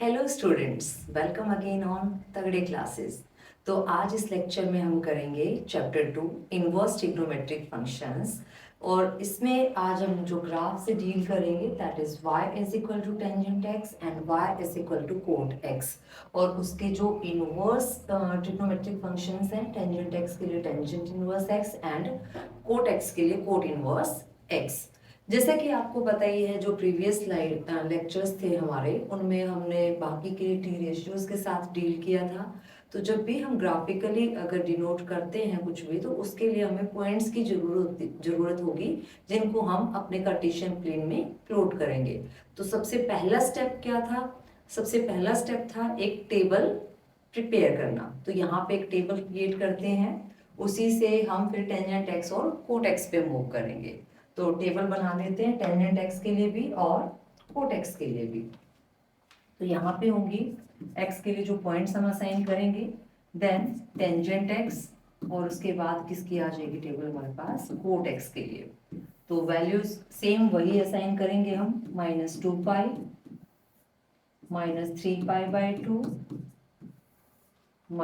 Hello students, welcome again on तगड़े classes. तो आज इस लेक्चर में हम करेंगे चैप्टर 2 इनवर्स ट्रिग्नोमेट्रिक फंक्शंस। और इसमें आज हम जो ग्राफ से डील करेंगे that is y is equal to tangent x and y is equal to cot x। और उसके जो इनवर्स ट्रिग्नोमेट्रिक फंक्शंस हैं, टेंजेंट x के लिए tangent inverse x and cot x के लिए कोट इनवर्स x। जैसा कि आपको पता ही है, जो प्रीवियस लेक्चर्स थे हमारे, उनमें हमने बाकी के टी रेशियोज के साथ डील किया था। तो जब भी हम ग्राफिकली अगर डिनोट करते हैं कुछ भी, तो उसके लिए हमें पॉइंट्स की जरूरत होगी जिनको हम अपने कार्टेशियन प्लेन में प्लॉट करेंगे। तो सबसे पहला स्टेप क्या था? सबसे पहला स्टेप था एक टेबल प्रिपेयर करना। तो यहाँ पे एक टेबल क्रिएट करते हैं, उसी से हम फिर टेंजेंट एक्स और कोट एक्स पे मूव करेंगे। तो टेबल बना देते हैं टेंजेंट एक्स के लिए भी और कोट एक्स के लिए भी। तो यहाँ पे होंगी एक्स के लिए जो पॉइंट्स हम असाइन करेंगे, देन टेंजेंट एक्स, और उसके बाद किसकी आ जाएगी टेबल हमारे पास, कोट एक्स के लिए। तो वैल्यूज सेम वही असाइन करेंगे हम, -2π, -3π/2, -π,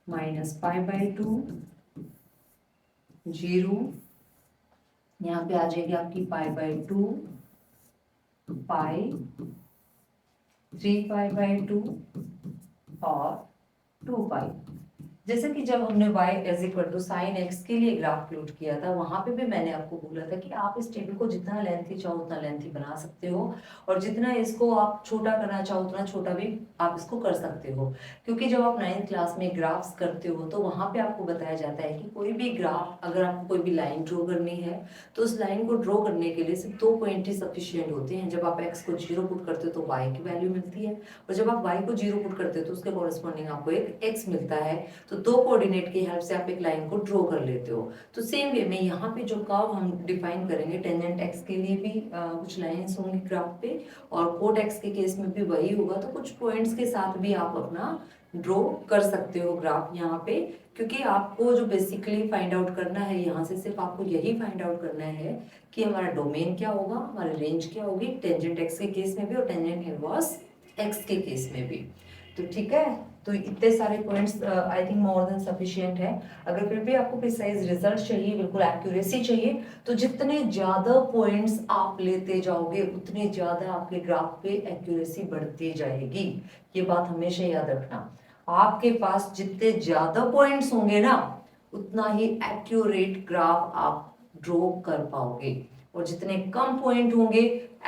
-π/2, 0, यहाँ पे आ जाएगी आपकी π/2, पाई, 3π/2 और 2π। जैसे कि जब हमने y is equal to sine x के लिए ग्राफ प्लॉट किया था, वहां पे भी मैंने आपको बोला था कि आप इस टेबल को जितना लेंथी चाहो उतना लेंथी बना सकते हो, और जितना इसको आप छोटा करना चाहो उतना छोटा भी आप इसको कर सकते हो। क्योंकि जब आप 9th क्लास में ग्राफ्स करते हो तो वहां पे आपको बताया जाता है कि कोई भी ग्राफ, अगर आपको कोई भी लाइन ड्रॉ करनी है तो उस लाइन को ड्रॉ करने के लिए सिर्फ 2 पॉइंट ही सफिशियंट होते हैं। जब आप x को 0 पुट करते हो तो y की वैल्यू मिलती है, और जब आप y को 0 पुट करते हो तो उसके कॉरेस्पॉन्डिंग आपको एक x मिलता है। तो 2 कोऑर्डिनेट की हेल्प से आप एक लाइन को ड्रॉ कर लेते हो। तो सेम वे में यहाँ पे जो कर्व हम डिफाइन करेंगे, टेंजेंट एक्स के लिए भी कुछ लाइंस होंगी ग्राफ पे, और कोट एक्स के केस में भी वही होगा। तो कुछ पॉइंट्स के साथ भी आप अपना ड्रॉ कर सकते हो ग्राफ यहाँ पे, क्योंकि आपको जो बेसिकली फाइंड आउट करना है यहाँ से, सिर्फ आपको यही फाइंड आउट करना है कि हमारा डोमेन क्या होगा, हमारी रेंज क्या होगी, टेंजेंट एक्स के केस में भी और टेंजेंट इनवर्स एक्स के केस में भी। तो ठीक है, तो इतने सारे points I think more than sufficient है। अगर फिर भी आपको प्रिसाइज रिजल्ट चाहिए, बिल्कुल एक्यूरेसी चाहिए, तो जितने ज्यादा पॉइंट्स आप लेते जाओगे उतने ज्यादा आपके ग्राफ पे एक्यूरेसी बढ़ती जाएगी। ये बात हमेशा याद रखना। आपके पास जितने ज्यादा पॉइंट्स होंगे ना, उतना ही एक्यूरेट ग्राफ आप ड्रॉ कर पाओगे, और जितने कम पॉइंट होंगे,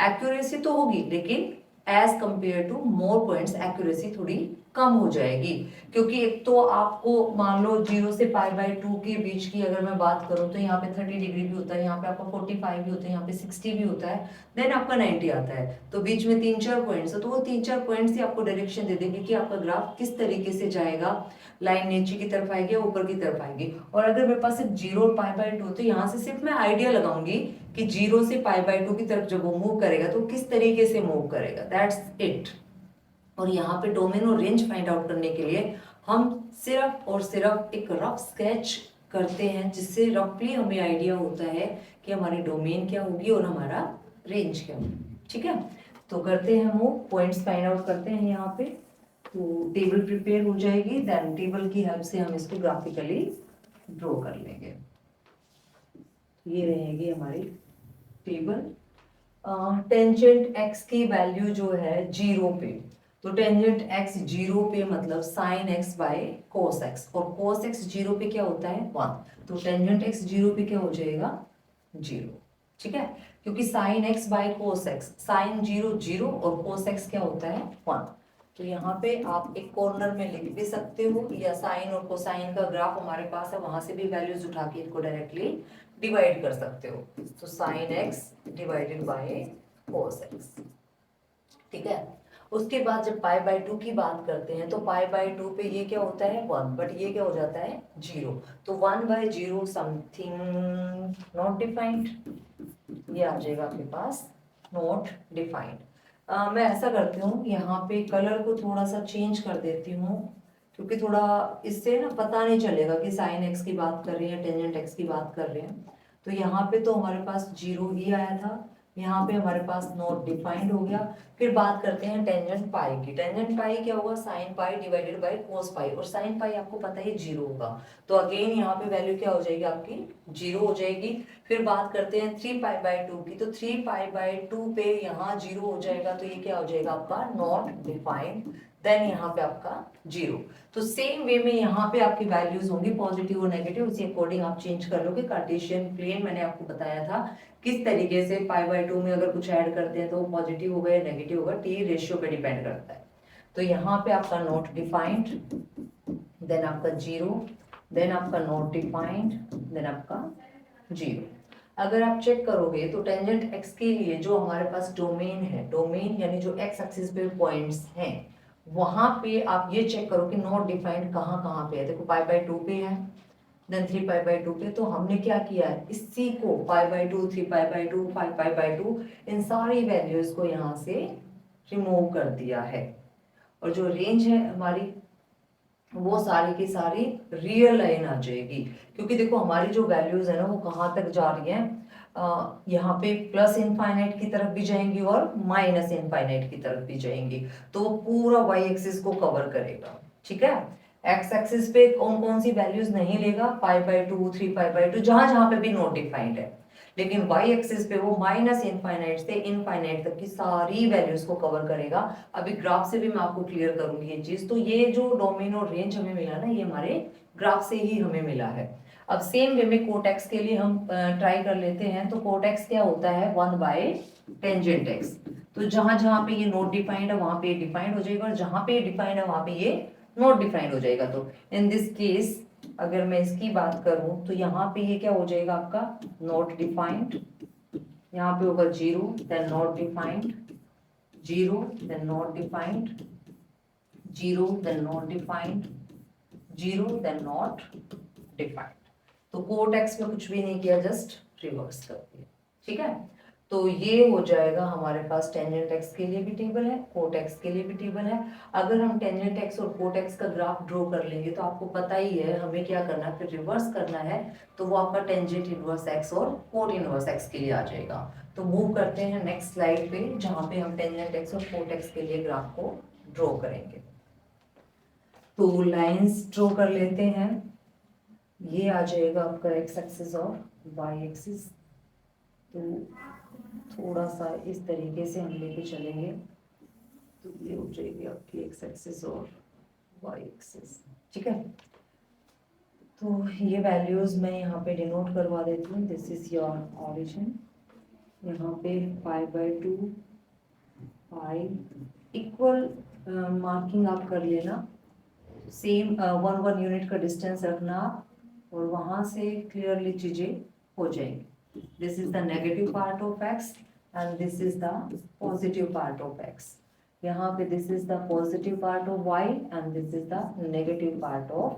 एक्यूरेसी तो होगी लेकिन as compare to more points accuracy थोड़ी कम हो जाएगी। क्योंकि एक तो आपको मान लो 0 से π/2 के बीच की अगर मैं बात करूं, तो यहाँ पे 30 डिग्री भी होता है, यहाँ पे आपका 45 भी होता है, यहाँ पे 60 भी होता है, देन आपका 90 आता है। तो बीच में 3-4 पॉइंट्स है, तो वो 3-4 पॉइंट्स ही आपको डायरेक्शन दे देंगे कि आपका ग्राफ किस तरीके से जाएगा, लाइन नीचे की तरफ आएगी या ऊपर की तरफ आएगी। और अगर मेरे पास सिर्फ 0 और π/2, तो यहाँ से सिर्फ मैं आइडिया लगाऊंगी कि 0 से π/2 की तरफ जब वो मूव करेगा तो किस तरीके से मूव करेगा, दैट्स इट। और यहाँ पे डोमेन और रेंज फाइंड आउट करने के लिए हम सिर्फ और सिर्फ एक रफ स्केच करते हैं, जिससे रफली हमें आइडिया होता है कि हमारी डोमेन क्या होगी और हमारा रेंज क्या होगी। ठीक है, तो करते हैं, हम पॉइंट्स फाइंड आउट करते हैं यहाँ पे। तो टेबल प्रिपेयर हो जाएगी, देन टेबल की हेल्प से हम इसको ग्राफिकली ड्रॉ कर लेंगे। ये रहेगी हमारी टेबल। टेंजेंट एक्स की वैल्यू जो है 0 पे, तो टेंजेंट एक्स 0 पे मतलब sign x by cos x, और कोस एक्स 0 पे क्या होता है, 1। तो टेंजेंट एक्स 0 पे क्या हो जाएगा, 0। ठीक है, क्योंकि sine x by cos x, sine 0 0 और कोस एक्स क्या होता है, 1। तो यहाँ पे आप एक कॉर्नर में लिख भी सकते हो, या साइन और कोसाइन का ग्राफ हमारे पास है, वहां से भी वैल्यूज उठा के इनको डायरेक्टली डिवाइड कर सकते हो। तो sine x divided by cos x. ठीक है, उसके बाद जब π/2 की बात करते हैं, तो π/2 पे ये क्या होता है, 1, बट ये क्या हो जाता है, 0। तो 1/0 समथिंग नॉट डिफाइंड, ये आ जाएगा आपके पास नॉट डिफाइंड। मैं ऐसा करती हूँ, यहाँ पे कलर को थोड़ा सा चेंज कर देती हूँ, क्योंकि थोड़ा इससे ना पता नहीं चलेगा कि साइन एक्स की बात कर रहे हैं, टेंजेंट एक्स की बात कर रहे हैं। तो यहाँ पे तो हमारे पास 0 ही आया था, यहाँ पे हमारे पास नॉट डिफाइंड हो गया। फिर बात करते हैं टेंजेंट पाई की। टेंजेंट पाई क्या होगा, sine pi divided by cos pi, और साइन पाई आपको पता है जीरो होगा, तो अगेन यहाँ पे वैल्यू क्या हो जाएगी आपकी, जीरो हो जाएगी। फिर बात करते हैं 3 पाई बाय 2 की, तो 3 पाई बाय 2 पे यहाँ जीरो हो जाएगा, तो ये क्या हो जाएगा आपका नॉट डिफाइंड, देन यहाँ पे आपका जीरो। तो सेम वे में यहाँ पे आपकी वैल्यूज होंगी पॉजिटिव और नेगेटिव, उसी अकॉर्डिंग आप चेंज कर लोगे। कार्टेशियन प्लेन मैंने आपको बताया था किस तरीके से पाई/2 में अगर कुछ ऐड करते हैं तो वो पॉजिटिव होगा या नेगेटिव होगा, टी रेशियो पे डिपेंड करता है। तो यहाँ पे आपका नॉट डिफाइंड, देन आपका जीरो, देन आपका नॉट डिफाइंड, देन आपका जीरो। अगर आप चेक करोगे तो टेंजेंट एक्स के लिए जो हमारे पास डोमेन है, डोमेन यानी जो एक्स एक्सिस पे पॉइंट्स हैं, वहां पे आप ये चेक करो कि नॉट डिफाइंड कहाँ कहाँ पे है। देखो पाई/2 पे है, देन 3 पाई/2 पे, तो हमने क्या किया है, इसी को पाई/2, 3 पाई/2, 5 पाई/2, इन सारी वैल्यूज को यहाँ से रिमूव कर दिया है, और जो रेंज है हमारी वो सारी की सारी रियल लाइन आ जाएगी। क्योंकि देखो हमारी जो वैल्यूज है ना वो कहाँ तक जा रही हैं, यहाँ पे प्लस इनफाइनाइट की तरफ भी जाएंगी और माइनस इनफाइनाइट की तरफ भी जाएंगी, तो वो पूरा वाई एक्सिस को कवर करेगा। ठीक है, एक्स एक्सिस पे कौन कौन सी वैल्यूज नहीं लेगा, पाई/2, 3 पाई/2, जहां जहां पे भी नॉट डिफाइंड है, लेकिन वाई एक्सिस पे वो माइनस इनफाइनाइट से इनफाइनाइट तक की सारी वैल्यूज को कवर करेगा। अभी ग्राफ से भी मैं आपको क्लियर करूंगी ये चीज। तो ये जो डोमेन और रेंज हमें मिला ना, ये हमारे ग्राफ से ही हमें मिला है। अब सेम वे में कोटेक्स के लिए हम ट्राई कर लेते हैं। तो कोटेक्स क्या होता है, 1/टेंजेंट एक्स। तो जहां जहां पे ये नॉट डिफाइंड है वहां पे डिफाइंड हो जाएगा, और जहां पे डिफाइंड है वहां पे ये नॉट डिफाइंड हो जाएगा। तो इन दिस केस अगर मैं इसकी बात करूं तो यहाँ पे ये क्या हो जाएगा आपका नॉट डिफाइंड, यहाँ पे होगा zero, then not defined, zero, then not defined, zero, then not defined, zero, then not defined. तो कोटेक्स में कुछ भी नहीं किया, जस्ट रिवर्स कर दिया। ठीक है, तो ये हो जाएगा हमारे पास टेंजेंट एक्स के लिए भी टेबल है, कोटेक्स के लिए भी टेबल है। अगर हम टेंजेंट एक्स और कोटेक्स का ग्राफ ड्रॉ कर लेंगे तो आपको पता ही है हमें क्या करना है, फिर रिवर्स करना है, तो वो आपका टेंजेंट इनवर्स एक्स और कोट इनवर्स एक्स के लिए आ जाएगा। तो मूव करते हैं नेक्स्ट स्लाइड पे, जहां पे हम टेंजेंट एक्स और कोटेक्स के लिए ग्राफ को ड्रॉ करेंगे। तो लाइंस ड्रॉ कर लेते हैं। ये आ जाएगा आपका एक्स एक्सिस और वाई एक्सिस। तो थोड़ा सा इस तरीके से हम लेके चलेंगे, तो ये हो जाएगी आपकी एक्स एक्सिस और वाई एक्सिस। ठीक है, तो ये वैल्यूज मैं यहाँ पे डिनोट करवा देती हूँ। दिस इज योर ओरिजिन, यहाँ पे पाई/2, पाई इक्वल मार्किंग आप कर लेना, सेम 1 यूनिट का डिस्टेंस रखना, और वहां से क्लियरली चीजें हो जाएंगी। This is the negative part of x and this is the positive part of x. यहाँ पे this is the positive part of y and this is the negative part of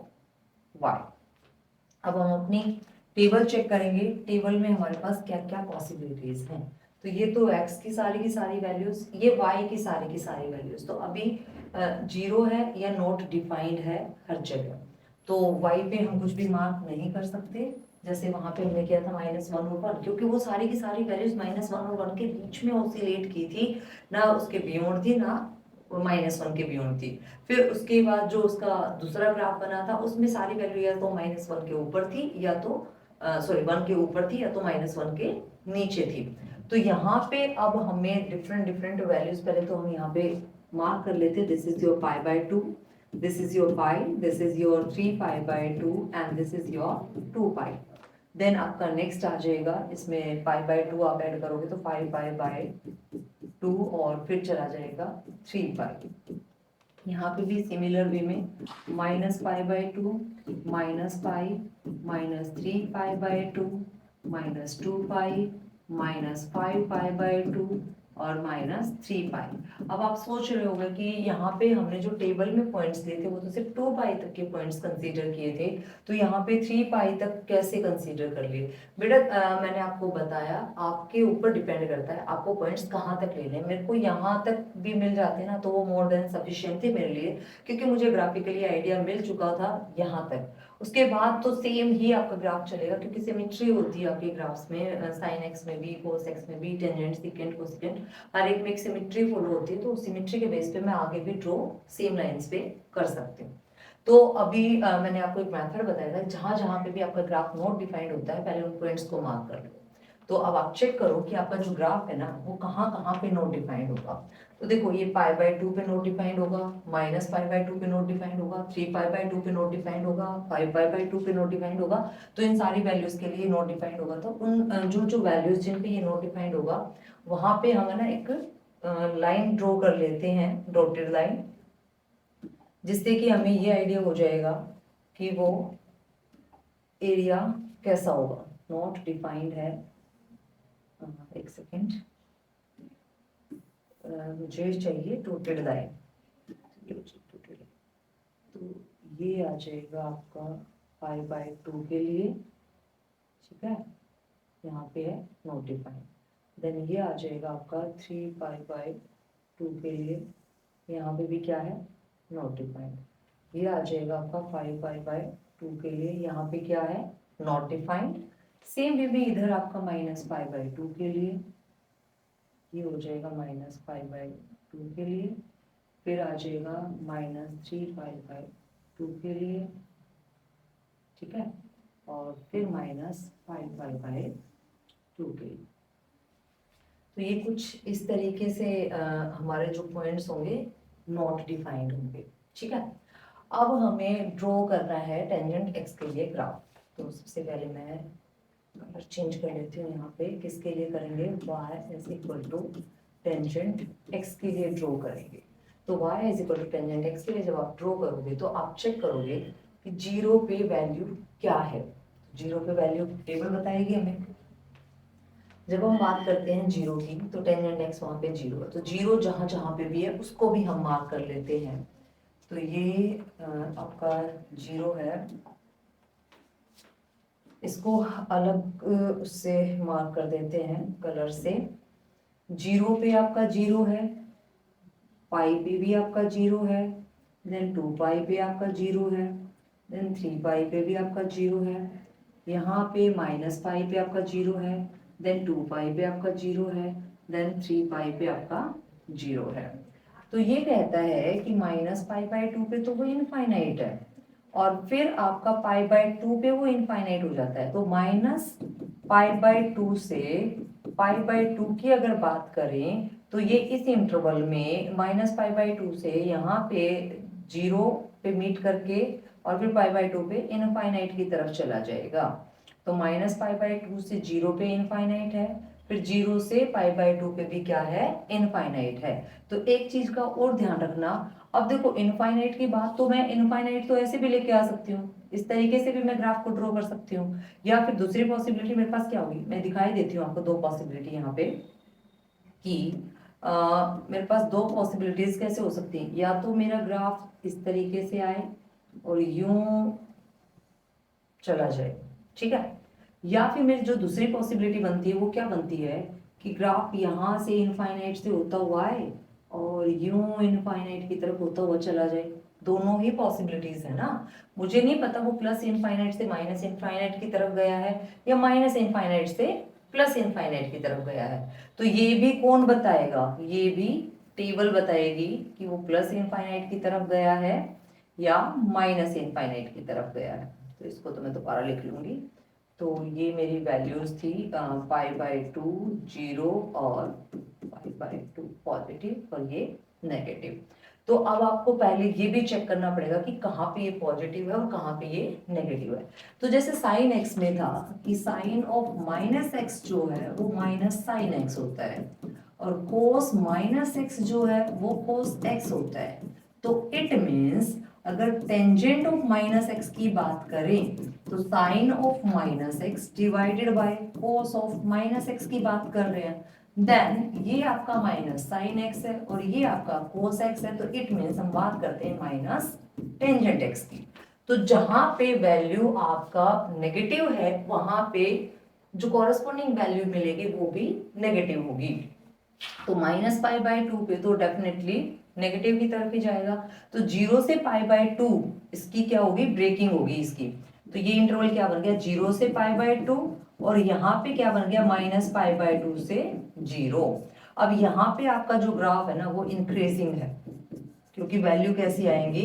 y. अब हम अपनी table check करेंगे, table में हमारे पास क्या क्या पॉसिबिलिटीज हैं। तो ये तो x की सारी वैल्यूज, ये y की सारी वैल्यूज। तो अभी जीरो है या नॉट डिफाइंड है हर जगह, तो y पे हम कुछ भी मार्क नहीं कर सकते, जैसे वहां पे हमने किया था -1 और 1, क्योंकि वो सारी की सारी वैल्यूज -1 और 1 के बीच में ऑसिलेट की थी, ना उसके बियॉन्ड थी ना -1 के बियॉन्ड थी। फिर उसके बाद जो उसका दूसरा ग्राफ बना था उसमें सारी वैल्यू या तो -1 के ऊपर थी या तो 1 के ऊपर थी या तो -1 के नीचे थी। तो यहाँ पे अब हमें डिफरेंट वैल्यूज, पहले तो हम यहाँ पे मार्क कर लेते हैं। This is your pi, this is your pi, this is your 3 pi and this is your 2 pi. Then आपका नेक्स्ट आ जाएगा, इसमें पाई/2 आप ऐड करोगे तो 5 पाई/2 और फिर चला जाएगा 3 पाई। यहाँ पे भी सिमिलर वे में -पाई/2, -पाई, -3 पाई/2, -2 पाई, -5 पाई/2 और -3 पाई। अब आप सोच रहे होंगे कि यहाँ पे हमने जो टेबल में पॉइंट्स दिए थे वो तो सिर्फ 2 पाई तक के पॉइंट्स कंसीडर किए थे, तो यहाँ पे 3 पाई तक कैसे कंसीडर कर लिए। बेटा मैंने आपको बताया आपके ऊपर डिपेंड करता है आपको पॉइंट्स कहाँ तक लेने हैं। मेरे को यहाँ तक भी मिल जाते ना तो वो मोर देन सफिशिएंट थे मेरे लिए, क्योंकि मुझे ग्राफिकली आइडिया मिल चुका था यहाँ तक। उसके बाद तो सेम ही आपका ग्राफ चलेगा, क्योंकि सिमेट्री होती है आपके ग्राफ्स में, साइन एक्स में भी, कोस एक्स में भी, टेंजेंट, सेकेंड, कोसेकेंट, हर एक में एक सिमेट्री फॉलो होती है। तो सिमेट्री के बेस पे मैं आगे भी ड्रॉ सेम लाइंस पे कर सकती हूँ। तो अभी मैंने आपको एक मेथड बताया था, जहां जहां पे भी आपका ग्राफ नॉट डिफाइंड होता है पहले उन पॉइंट्स को मार्क कर लो। तो अब आप चेक करो कि आपका जो ग्राफ है ना वो कहाँ कहाँ पे नॉट डिफाइंड होगा। तो देखो ये π/2 पे नॉट डिफाइंड होगा, -π/2 पे नॉट डिफाइंड होगा, 3π/2 पे नॉट डिफाइंड होगा, 5π/2 पे नॉट डिफाइंड होगा। तो इन सारी वैल्यूज के लिए नॉट डिफाइंड होगा। तो उन जो जो वैल्यूज जिन पे ये नॉट डिफाइंड होगा वहां पे हम है ना एक लाइन ड्रॉ कर लेते हैं, डॉटेड लाइन, जिससे कि हमें ये आइडिया हो जाएगा कि वो एरिया कैसा होगा। नॉट डिफाइंड है, एक सेकेंड, मुझे चाहिए डॉटेड लाइन। तो ये आ जाएगा आपका π/2 के लिए, ठीक है, यहाँ पे है नॉट डिफाइंड। देन ये आ जाएगा आपका 3π/2 के लिए, यहाँ पे भी क्या है, नॉट डिफाइंड। ये आ जाएगा आपका 5π/2 के लिए, यहाँ पे क्या है, नॉट डिफाइंड। सेम वे में इधर आपका -π/2 के लिए, ये हो जाएगा -π/2 के लिए, फिर आ जाएगा -3π/2 के लिए, ठीक है, और फिर -5π/2 के लिए। तो ये कुछ इस तरीके से हमारे जो पॉइंट्स होंगे नॉट डिफाइंड होंगे, ठीक है। अब हमें ड्रॉ करना है टेंजेंट एक्स के लिए ग्राफ। तो सबसे पहले मैं कलर चेंज कर लेती हूँ, यहाँ पे किसके लिए करेंगे, y = टेंजेंट एक्स के लिए ड्रॉ करेंगे। तो y = टेंजेंट एक्स के लिए जब आप ड्रॉ करोगे तो आप चेक करोगे कि 0 पे वैल्यू क्या है। 0 पे वैल्यू टेबल बताएगी हमें। जब हम बात करते हैं 0 की तो टेंजेंट एक्स वहाँ पे 0 है, तो 0 जहाँ जहाँ पे भी है उसको भी हम मार्क कर लेते हैं। तो ये आपका 0 है, इसको अलग से मार्क कर देते हैं कलर से। 0 पे आपका 0 है, पाई पे भी आपका 0 है, देन 2π पे आपका 0 है, देन 3π पे भी आपका 0 है, यहाँ पे -π पे आपका 0 है, देन 2π पे आपका 0 है, देन 3π पे आपका 0 है। तो ये कहता है कि -π/2 पे तो वो इनफाइनाइट है, और फिर आपका π/2 पे वो इनफाइनाइट हो जाता है। तो -π/2 से π/2 की अगर बात करें तो ये इस इंटरवल में -π/2 से यहाँ पे 0 पे मीट करके और फिर π/2 पे इनफाइनाइट की तरफ चला जाएगा। तो -π/2 से 0 पे इनफाइनाइट है, फिर 0 से π/2 पे भी क्या है, इनफाइनाइट है। तो एक चीज का और ध्यान रखना, अब देखो इनफाइनाइट की बात तो मैं इनफाइनाइट तो ऐसे भी लेके आ सकती हूँ, इस तरीके से भी मैं ग्राफ को ड्रॉ कर सकती हूँ, या फिर दूसरी पॉसिबिलिटी मेरे पास क्या होगी, मैं दिखाई देती हूँ आपको दो पॉसिबिलिटी यहाँ पे कि मेरे पास दो पॉसिबिलिटीज कैसे हो सकती हैं। या तो मेरा ग्राफ इस तरीके से आए और यूं चला जाए, ठीक है, या फिर मेरी जो दूसरी पॉसिबिलिटी बनती है वो क्या बनती है कि ग्राफ यहाँ से इनफाइनाइट से होता हुआ आए और यूं इनफाइनाइट की तरफ होता हुआ चला जाए। दोनों ही पॉसिबिलिटीज है ना, मुझे नहीं पता वो प्लस इनफाइनाइट से माइनस इनफाइनाइट की तरफ गया है या माइनस इनफाइनाइट से प्लस इनफाइनाइट की तरफ गया है। तो ये भी कौन बताएगा, ये भी टेबल बताएगी कि वो प्लस इनफाइनाइट की तरफ गया है या माइनस इनफाइनाइट की तरफ गया है। तो इसको तो मैं दोबारा लिख लूंगी। तो ये मेरी वैल्यूज थी π/2 0 और π/2 पॉजिटिव और ये नेगेटिव। तो अब आपको पहले ये भी चेक करना पड़ेगा कि कहाँ पे ये पॉजिटिव है और कहाँ पे ये नेगेटिव है। तो जैसे साइन एक्स में था कि साइन ऑफ -x जो है वो -sin x होता है, और कोस -x जो है वो कोस x होता है। तो इट मीन्स अगर टेंजेंट ऑफ -x की बात करें तो sine of -x divided by cos of -x की बात कर रहे हैं, देन ये आपका -sin x है और ये आपका cos x है। तो इट मीन्स हम बात करते हैं माइनस टेंजेंट x की। तो जहां पे वैल्यू आपका नेगेटिव है वहां पे जो कॉरेस्पॉन्डिंग वैल्यू मिलेगी वो भी नेगेटिव होगी। तो -π/2 पे तो डेफिनेटली नेगेटिव की तरफ ही जाएगा। तो 0 से π/2 इसकी क्या होगी, ब्रेकिंग होगी इसकी। तो ये इंटरवल क्या बन गया, 0 से π/2 और यहाँ पे क्या बन गया, -π/2 से 0। अब यहाँ पे आपका जो ग्राफ है ना वो इंक्रीजिंग है, क्योंकि वैल्यू कैसी आएंगी,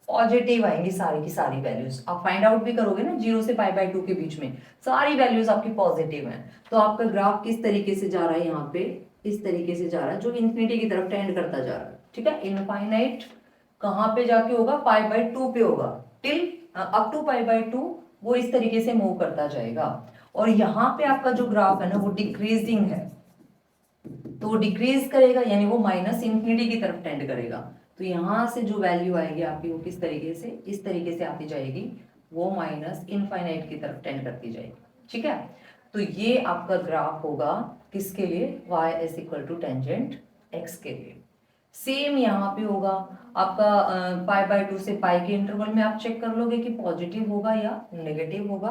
पॉजिटिव आएंगी सारी की सारी वैल्यूज। आप फाइंड आउट भी करोगे ना 0 से π/2 के बीच में सारी वैल्यूज आपकी पॉजिटिव हैं। तो आपका ग्राफ किस तरीके से जा रहा है, यहाँ पे इस तरीके से जा रहा है, जो इन्फिनिटी की तरफ टेंड करता जा रहा है। ठीक है, इनफाइनाइट कहाँ पे जाके होगा, π/2 पे होगा, टिल अप टू π/2 वो इस तरीके से मूव करता जाएगा। और यहाँ पे आपका जो ग्राफ है ना वो डिक्रीजिंग है, तो वो डिक्रीज करेगा, यानी वो माइनस इंफिनिटी की तरफ टेंड करेगा। तो यहां से जो वैल्यू आएगी आपकी वो किस तरीके से, इस तरीके से आती जाएगी, वो माइनस इनफाइनाइट की तरफ टेंड करती जाएगी। ठीक है, तो ये आपका ग्राफ होगा किसके लिए, y = टेंजेंट x के लिए। सेम यहाँ पे होगा आपका π/2 से पाई के इंटरवल में आप चेक कर लोगे कि पॉजिटिव होगा या नेगेटिव होगा।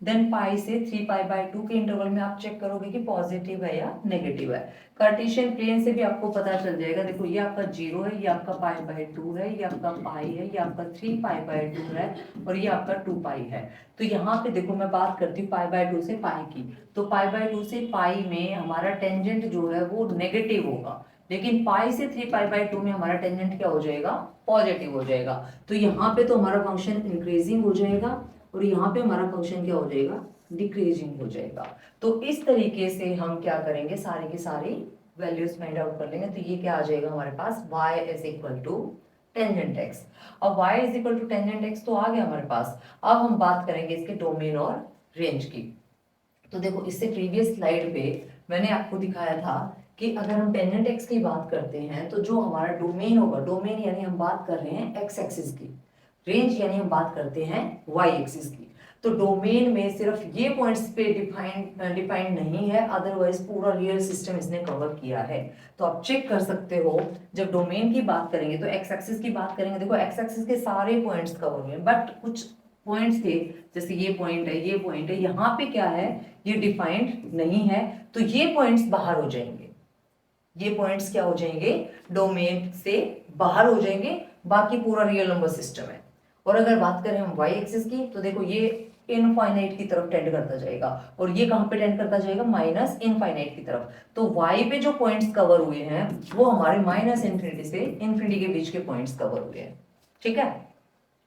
देन पाई से 3π/2 के इंटरवल में आप चेक करोगे कि पॉजिटिव है या नेगेटिव है। कार्टेशियन प्लेन से भी आपको पता चल जाएगा। देखो ये आपका 0 है, ये आपका π/2 है, ये आपका पाई है, ये आपका 3π/2 है और ये आपका 2π है। तो यहाँ पे देखो मैं बात करती हूँ π/2 से पाई की, तो π/2 से पाई में हमारा टेंजेंट जो है वो नेगेटिव होगा, लेकिन पाई से 3π/2 में हमारा टेंजेंट क्या हो जाएगा, पॉजिटिव हो जाएगा। तो यहाँ पे तो हमारा फंक्शन इंक्रीजिंग हो जाएगा और यहाँ पे हमारा फंक्शन क्या हो जाएगा, डिक्रीजिंग हो जाएगा। तो इस तरीके से हम क्या करेंगे, सारी की सारी वैल्यूज फाइंड आउट कर लेंगे। तो ये क्या आ जाएगा हमारे पास, y टेंजेंट x। अब y टेंजेंट x तो आ गया हमारे पास। अब हम बात करेंगे इसके डोमेन और रेंज की। तो देखो इससे प्रीवियस स्लाइड पे मैंने आपको दिखाया था कि अगर हम टेंजेंट x की बात करते हैं तो जो हमारा डोमेन होगा, डोमेन यानी हम बात कर रहे हैं x एक्सिस की, रेंज यानी हम बात करते हैं y एक्सिस की। तो डोमेन में सिर्फ ये पॉइंट्स पे डिफाइंड नहीं है, अदरवाइज पूरा रियल सिस्टम इसने कवर किया है। तो आप चेक कर सकते हो, जब डोमेन की बात करेंगे तो x एक्सिस की बात करेंगे, देखो x एक्सिस के सारे पॉइंट्स कवर हुए हैं, बट कुछ पॉइंट्स थे जैसे ये पॉइंट है, ये पॉइंट है, यहाँ पे क्या है, ये डिफाइंड नहीं है, तो ये पॉइंट्स बाहर हो जाएंगे। ये पॉइंट्स क्या हो जाएंगे, डोमेन से बाहर हो जाएंगे, बाकी पूरा रियल नंबर सिस्टम है। और अगर बात करें हम y एक्सिस की, तो देखो ये इनफाइनाइट की तरफ टेंड करता जाएगा और ये कहां पे टेंड करता जाएगा, माइनस इनफाइनाइट की तरफ। तो y पे जो पॉइंट्स कवर हुए हैं वो हमारे माइनस इन्फिनिटी से इन्फिनिटी के बीच के पॉइंट्स कवर हुए हैं। ठीक है,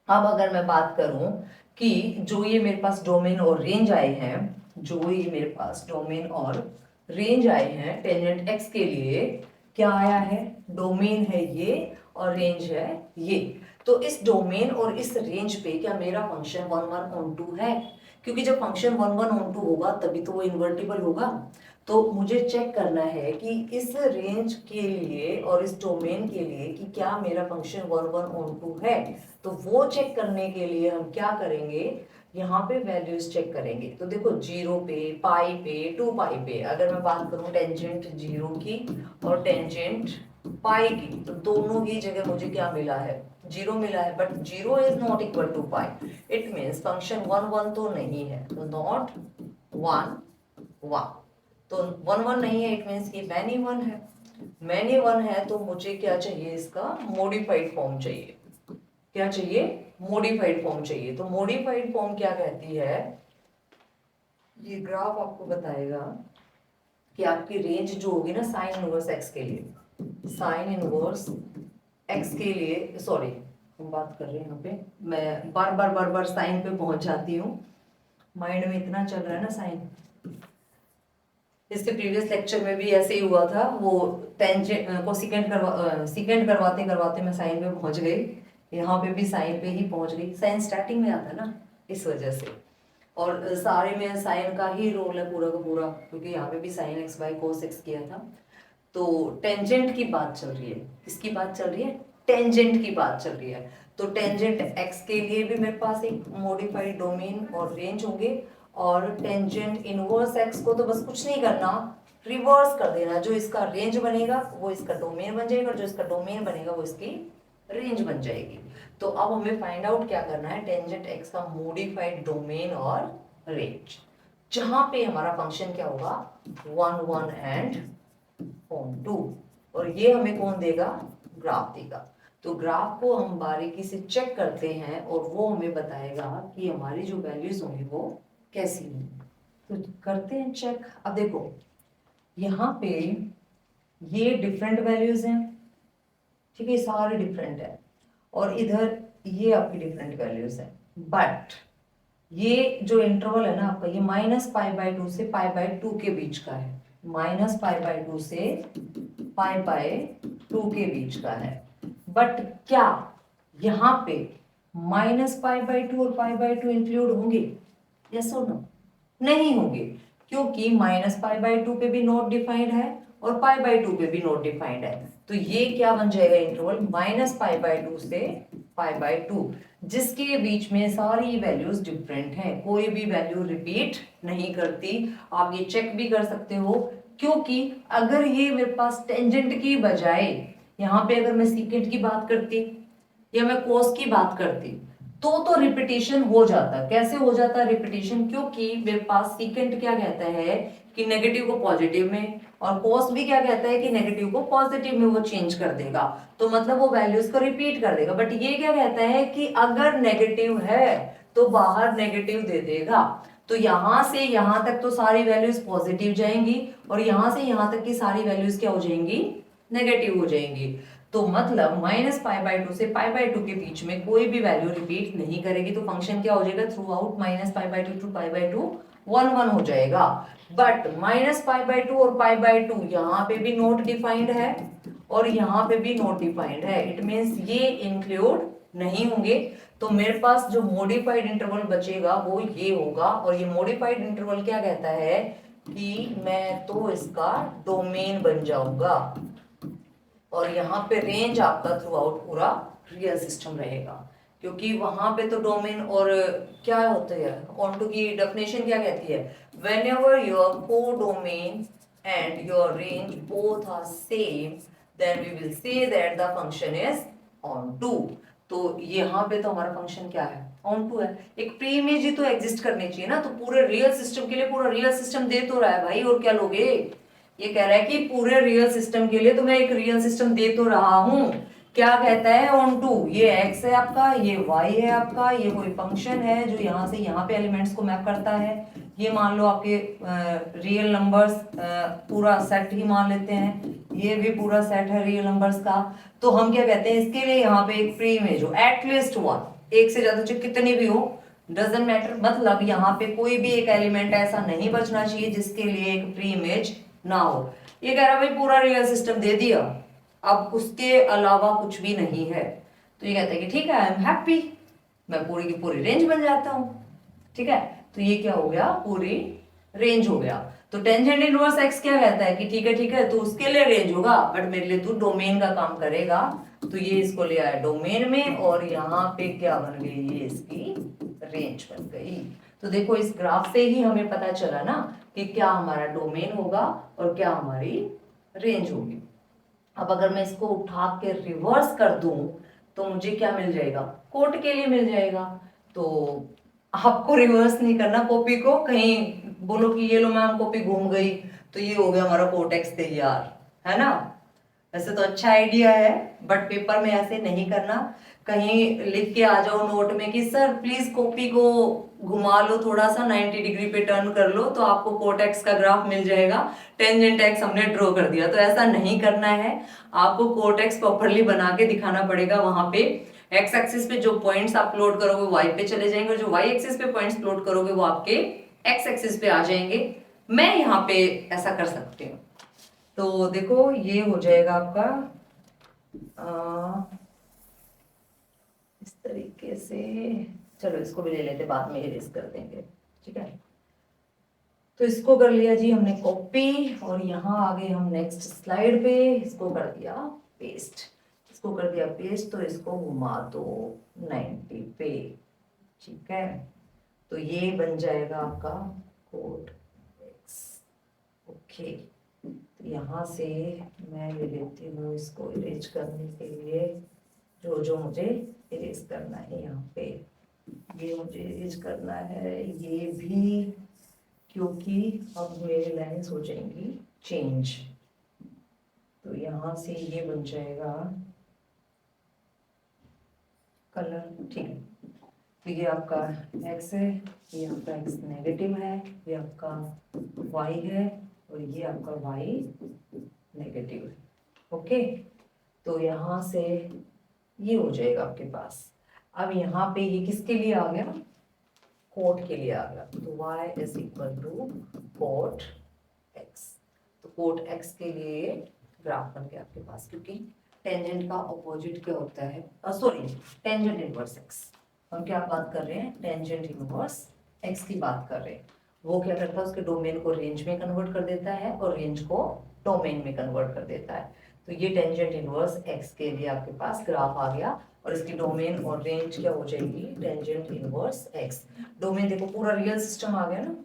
अब अगर मैं बात करूं कि जो ये मेरे पास डोमेन और रेंज आए हैं, जो ये मेरे पास डोमेन और रेंज आए हैं टेंजेंट x के लिए, क्या आया है, डोमेन है ये और रेंज है ये। तो इस डोमेन और इस रेंज पे क्या मेरा फंक्शन 1/(1)(2) है, क्योंकि जब फंक्शन 1/(1)(2) होगा तभी तो वो इन्वर्टिबल होगा। तो मुझे चेक करना है कि इस रेंज के लिए और इस डोमेन के लिए कि क्या मेरा फंक्शन 1/(1)(2) है। तो वो चेक करने के लिए हम क्या करेंगे, यहाँ पे वैल्यूज चेक करेंगे। तो देखो 0 पे, पाई पे, 2π पे, अगर मैं बात करूँ टेंजेंट 0 की और टेंजेंट पाई की, तो दोनों ही जगह मुझे क्या मिला है, 0 मिला है, but 0 is not equal to pi. It means function 1/(1) तो नहीं है, तो नॉट 1/(1). तो 1/(1) नहीं है, इट मीन्स कि मैनी 1 है। मैनी 1 है तो मुझे क्या चाहिए, इसका मॉडिफाइड फॉर्म चाहिए। क्या चाहिए, मॉडिफाइड फॉर्म चाहिए। तो मॉडिफाइड फॉर्म क्या कहती है, ये ग्राफ आपको बताएगा कि आपकी रेंज जो होगी ना साइन इनवर्स एक्स के लिए, साइन इनवर्स एक्स के लिए, सॉरी हम बात कर रहे हैं यहाँ पे, मैं बार बार साइन पे पहुंच जाती हूँ, माइंड में इतना चल रहा है ना साइन। इसके प्रीवियस लेक्चर में भी ऐसे ही हुआ था, वो टेंजेंट को सिकेंड करवाते करवाते मैं साइन पे पहुंच गई, यहाँ पे भी साइन पे ही पहुंच गई। साइन स्टार्टिंग में आता है ना, इस वजह से। और सारे में साइन का ही रोल है पूरा का पूरा, क्योंकि यहाँ पे भी sine x by cos x किया था। तो टेंजेंट की बात चल रही है, किसकी बात चल रही है, टेंजेंट की बात चल रही है। तो टेंजेंट x के लिए भी मेरे पास एक मॉडिफाइड डोमेन और रेंज होंगे, और टेंजेंट इनवर्स x को तो बस कुछ नहीं करना, रिवर्स कर देना। जो इसका रेंज बनेगा वो इसका डोमेन बन जाएगा, और जो इसका डोमेन बनेगा वो इसकी रेंज बन जाएगी। तो अब हमें फाइंड आउट क्या करना है, टेंजेंट x का मॉडिफाइड डोमेन और रेंज, जहां पे हमारा फंक्शन क्या होगा, 1/(1) and 2। और ये हमें कौन देगा, ग्राफ देगा। तो ग्राफ को हम बारीकी से चेक करते हैं और वो हमें बताएगा कि हमारी जो वैल्यूज होंगी वो कैसी होंगी। तो करते हैं चेक। अब देखो यहाँ पे ये डिफरेंट वैल्यूज हैं, ठीक है, सारे डिफरेंट है, और इधर ये आपकी डिफरेंट वैल्यूज है। बट ये जो इंटरवल है ना आपका, ये -π/2 से π/2 के बीच का है। -π/2 से π/2 के बीच का है। बट क्या यहाँ पे -π/2 और π/2 इंक्लूड होंगे? यस और नो? नहीं होंगे, क्योंकि -π/2 पे भी नॉट डिफाइंड है और π/2 पे भी नॉट डिफाइंड है। तो ये क्या बन जाएगा इंटरवल? -π/2 से π/2, जिसके बीच में सारी वैल्यूज डिफरेंट हैं, कोई भी वैल्यू रिपीट नहीं करती। आप ये चेक भी कर सकते हो, क्योंकि अगर ये मेरे पास टेंजेंट की बजाय यहाँ पे अगर मैं सीकेंट की बात करती या मैं कोस की बात करती तो रिपीटेशन हो जाता। कैसे हो जाता रिपीटेशन? क्योंकि मेरे पास सीकेंट क्या कहता है कि नेगेटिव को पॉजिटिव में, और कोस भी क्या कहता है कि नेगेटिव को पॉजिटिव में वो चेंज कर देगा, तो मतलब वो वैल्यूज को रिपीट कर देगा। बट ये क्या कहता है कि अगर नेगेटिव है तो बाहर नेगेटिव दे देगा। तो यहां से यहां तक तो सारी वैल्यूज पॉजिटिव जाएंगी और यहां से यहां तक की सारी वैल्यूज क्या हो जाएंगी? नेगेटिव हो जाएंगी। तो मतलब -π/2 से π/2 के बीच में कोई भी वैल्यू रिपीट नहीं करेगी। तो फंक्शन क्या हो जाएगा? थ्रू आउट -π/2 टू π/2 1 हो जाएगा। बट -π/2 और π/2 यहाँ पे भी नॉट डिफाइंड है और यहाँ पे भी नॉट डिफाइंड है। इट मींस ये इंक्लूड नहीं होंगे। तो मेरे पास जो मॉडिफाइड इंटरवल बचेगा वो ये होगा। और ये मॉडिफाइड इंटरवल क्या कहता है कि मैं तो इसका डोमेन बन जाऊंगा, और यहाँ पे रेंज आपका थ्रू आउट पूरा रियल सिस्टम रहेगा। क्योंकि वहां पे तो डोमेन और क्या होता है, ऑन्टो की डेफिनेशन क्या कहती है? whenever your codomain and your range both are same, then we will say that the function is onto। तो यहाँ पे तो हमारा फंक्शन क्या है? onto है। एक प्री इमेज ही तो एग्जिस्ट करनी चाहिए ना। तो पूरे रियल सिस्टम के लिए पूरा रियल सिस्टम दे तो रहा है भाई, और क्या लोगे? ये कह रहा है कि पूरे रियल सिस्टम के लिए तो मैं एक रियल सिस्टम दे तो रहा हूं। क्या कहता है? ऑन टू, ये x है आपका, ये y है आपका, ये कोई फंक्शन है जो यहाँ से यहाँ पे एलिमेंट्स को मैप करता है। ये मान लो आपके रियल नंबर्स, पूरा सेट ही मान लेते हैं, ये भी पूरा सेट है रियल नंबर्स का। तो हम क्या कहते हैं? इसके लिए यहाँ पे एक प्री इमेज हो, एटलीस्ट वन, एक से ज्यादा चाहे कितने भी हो, डजंट मैटर। मतलब यहाँ पे कोई भी एक एलिमेंट ऐसा नहीं बचना चाहिए जिसके लिए एक प्री इमेज ना हो। ये कह रहा भाई पूरा रियल सिस्टम दे दिया, अब उसके अलावा कुछ भी नहीं है। तो ये कहता है कि ठीक है, आई एम हैप्पी, मैं पूरी की पूरी रेंज बन जाता हूं। ठीक है, तो ये क्या हो गया? पूरी रेंज हो गया। तो टेंजेंट इनवर्स एक्स क्या कहता है कि ठीक है तो उसके लिए रेंज होगा, बट मेरे लिए तू डोमेन का काम करेगा। तो ये इसको ले आया डोमेन में, और यहाँ पे क्या बन गई? ये इसकी रेंज बन गई। तो देखो इस ग्राफ से ही हमें पता चला ना कि क्या हमारा डोमेन होगा और क्या हमारी रेंज होगी। अब अगर मैं इसको उठा के रिवर्स कर दूं तो मुझे क्या मिल जाएगा? कोट के लिए मिल जाएगा। तो आपको रिवर्स नहीं करना कॉपी को, कहीं बोलो कि ये लो मैम कॉपी घूम गई, तो ये हो गया हमारा कोटेक्स तैयार, है ना? वैसे तो अच्छा आइडिया है, बट पेपर में ऐसे नहीं करना। कहीं लिख के आ जाओ नोट में कि सर प्लीज कॉपी को घुमा लो, थोड़ा सा 90 डिग्री पे टर्न कर लो, तो आपको कोटेक्स का ग्राफ मिल जाएगा, टेंजेंट एक्स हमने ड्रॉ कर दिया। तो ऐसा नहीं करना है, आपको कोटेक्स प्रॉपरली बना के दिखाना पड़ेगा। वहां पे एक्स एक्सिस पे जो पॉइंट्स आप प्लॉट करोगे वाई पे चले जाएंगे, और जो वाई एक्सिस पे पॉइंट्स प्लॉट करोगे वो आपके एक्स एक्सिस पे आ जाएंगे। मैं यहाँ पे ऐसा कर सकती हूँ। तो देखो ये हो जाएगा आपका इस तरीके से। चलो इसको भी ले लेते, बाद में इरेज कर देंगे। ठीक है, तो इसको कर लिया जी हमने कॉपी, और यहाँ आ गए हम नेक्स्ट स्लाइड पे। इसको कर दिया पेस्ट, इसको कर दिया पेस्ट, तो इसको घुमा दो 90 पे। ठीक है, तो ये बन जाएगा आपका कोड एक्स। ओके, तो यहाँ से मैं ले लेती हूँ इसको इरेज करने के लिए, जो जो मुझे इरेज करना है। यहाँ पे ये मुझे इरेज करना है, ये भी, क्योंकि अब मेरी लाइन्स हो जाएंगी चेंज। तो यहाँ से ये बन जाएगा कलर, ठीक है। तो ये आपका x है, ये आपका x नेगेटिव है, ये आपका y है और ये आपका y नेगेटिव है। ओके, तो यहाँ से ये हो जाएगा आपके पास। अब यहाँ पे ये किसके लिए आ गया, कोट के लिए आ गया। तो y is equal to cot x। तो कोट x के लिए ग्राफ बन गया आपके पास, क्योंकि टेंजेंट का ऑपोजिट क्या होता है, सॉरी, टेंजेंट इनवर्स x। हम क्या बात कर रहे हैं, टेंजेंट इनवर्स x की बात कर रहे हैं। वो क्या करता है, उसके डोमेन को रेंज में कन्वर्ट कर देता है और रेंज को डोमेन में कन्वर्ट कर देता है। तो ये टेंजेंट इनवर्स x के लिए आपके पास ग्राफ आ गया और इसकी डोमेन और रेंज क्या हो जाएगी, टेंजेंट इनवर्स x। डोमेन देखो पूरा रियल सिस्टम आ गया ना,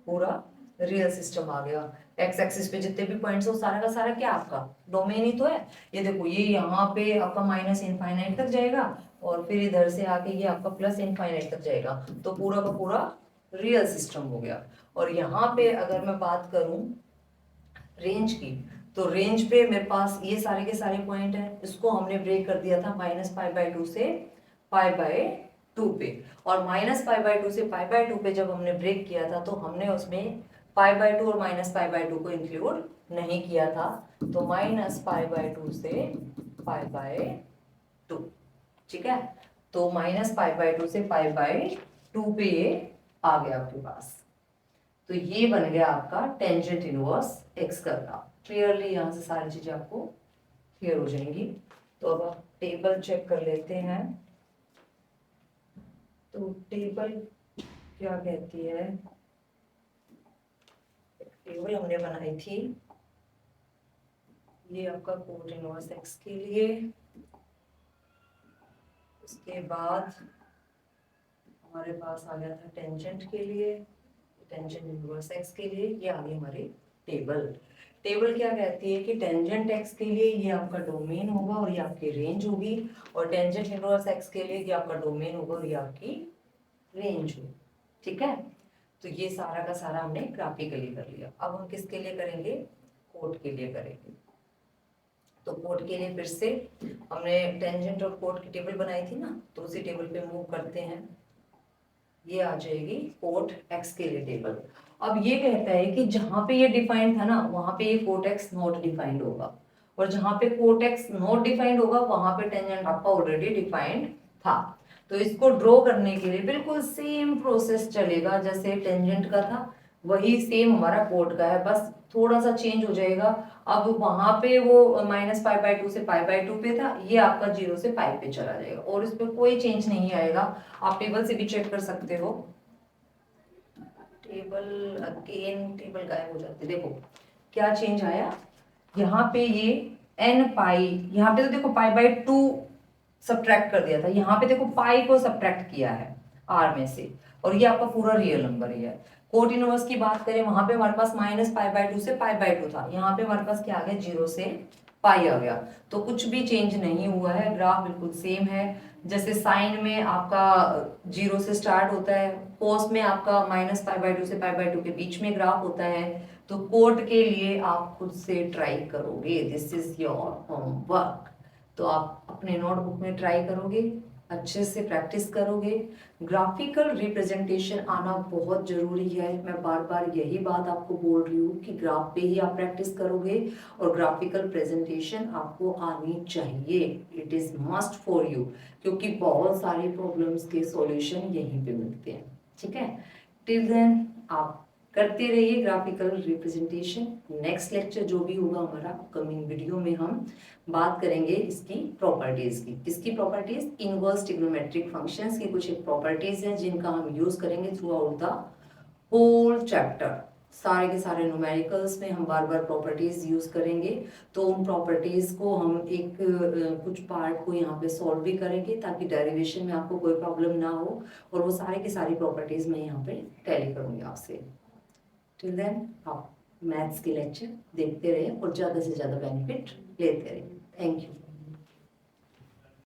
पूरा रियल सिस्टम आ गया। एक्स एक्सिस पे जितने भी पॉइंट्स हो सारा का सारा क्या आपका डोमेन ही तो है। ये देखो ये यहाँ पे आपका माइनस इनफाइनाइट तक जाएगा और फिर इधर से आके ये आपका प्लस इनफाइनाइट तक जाएगा। तो पूरा का पूरा रियल सिस्टम हो गया। और यहाँ पे अगर मैं बात करूं रेंज की, तो रेंज पे मेरे पास ये सारे के सारे पॉइंट है। इसको हमने ब्रेक कर दिया था -π/2 से π/2 पे, और -π/2 से π/2 पे जब हमने ब्रेक किया था तो हमने उसमें π/2 और -π/2 को इंक्लूड नहीं किया था। तो -π/2 से π/2, ठीक है। तो -π/2 से π/2 पे ये आ गया आपके पास। तो ये बन गया आपका टेंजेंट इनवर्स x का ग्राफ। क्लियरली यहाँ से सारी चीजें आपको क्लियर हो जाएंगी। तो अब आप टेबल चेक कर लेते हैं। तो टेबल क्या कहती है, टेबल हमने बनाई थी ये आपका कोट इनवर्स x के लिए, उसके बाद हमारे पास आ गया था टेंजेंट के लिए, टेंजेंट इनवर्स x के लिए, ये आ गई हमारी टेबल। टेबल क्या कहती है कि टेंजेंट x के लिए ये आपका डोमेन होगा और ये आपकी रेंज होगी, और टेंजेंट इनवर्स x के लिए ये आपका डोमेन होगा और ये आपकी रेंज होगी, ठीक है। तो ये सारा का सारा हमने ग्राफिकली कर लिया। अब हम किसके लिए करेंगे, कोट के लिए करेंगे। तो कोट के लिए फिर से हमने टेंजेंट और कोट की टेबल बनाई थी ना, तो उसी टेबल पे मूव करते हैं। ये आ जाएगी कोट x के लिए टेबल। अब ये कहता है कि जहां पे ये डिफाइंड था ना वहां पे ये कोट x नॉट डिफाइंड होगा, और जहां पे कोट x नॉट डिफाइंड होगा वहां पे टेंजेंट आपका ऑलरेडी डिफाइंड था। तो इसको ड्रॉ करने के लिए बिल्कुल सेम प्रोसेस चलेगा जैसे टेंजेंट का था, वही सेम हमारा कोट का है, बस थोड़ा सा चेंज हो जाएगा। अब वहां पे वो -π/2 से π/2 पे था, ये आपका 0 से π पे चला जाएगा और इस पे कोई चेंज नहीं आएगा। आप टेबल से भी चेक कर सकते हो। टेबल अगेन, टेबल गायब हो जाती है, देखो क्या चेंज आया। यहाँ पे ये n पाई, यहाँ पे तो देखो π/2 सब्ट्रैक्ट कर दिया था, यहाँ पे देखो पाई को सब्ट्रैक्ट किया है r में से, और ये आपका पूरा रियल नंबर ही है। कोट इनवर्स की बात करें, वहां पे हमारे पास -π/2 से π/2 था, यहाँ पे हमारे पास क्या आ गया, 0 से पाई आ गया। तो कुछ भी चेंज नहीं हुआ है, ग्राफ बिल्कुल सेम है। जैसे साइन में आपका 0 से स्टार्ट होता है, कोस में आपका -π/2 से π/2 के बीच में ग्राफ होता है। तो कोट के लिए आप खुद से ट्राई करोगे, दिस इज योर होमवर्क। तो आप अपने नोटबुक में ट्राई करोगे, अच्छे से प्रैक्टिस करोगे। ग्राफिकल रिप्रेजेंटेशन आना बहुत जरूरी है। मैं बार बार यही बात आपको बोल रही हूँ कि ग्राफ पे ही आप प्रैक्टिस करोगे और ग्राफिकल प्रेजेंटेशन आपको आनी चाहिए। It is must for you, क्योंकि बहुत सारी प्रॉब्लम्स के सॉल्यूशन यहीं पे मिलते हैं, ठीक है। टिल देन आप करते रहिए ग्राफिकल रिप्रेजेंटेशन। नेक्स्ट लेक्चर जो भी होगा हमारा अपकमिंग वीडियो में हम बात करेंगे इसकी प्रॉपर्टीज की। किसकी प्रॉपर्टीज, इनवर्स ट्रिग्नोमेट्रिक फंक्शंस की कुछ प्रॉपर्टीज हैं जिनका हम यूज करेंगे throughout the whole chapter. सारे के सारे न्यूमेरिकल्स में हम बार बार प्रॉपर्टीज यूज करेंगे। तो उन प्रॉपर्टीज को हम एक कुछ पार्ट को यहाँ पे सॉल्व भी करेंगे ताकि डेरिवेशन में आपको कोई प्रॉब्लम ना हो, और वो सारे की सारी प्रॉपर्टीज मैं यहाँ पे टैली करूंगी आपसे। टिल देन आप मैथ्स के लेक्चर देखते रहिए और ज़्यादा से ज़्यादा बेनिफिट लेते रहिए। Thank you.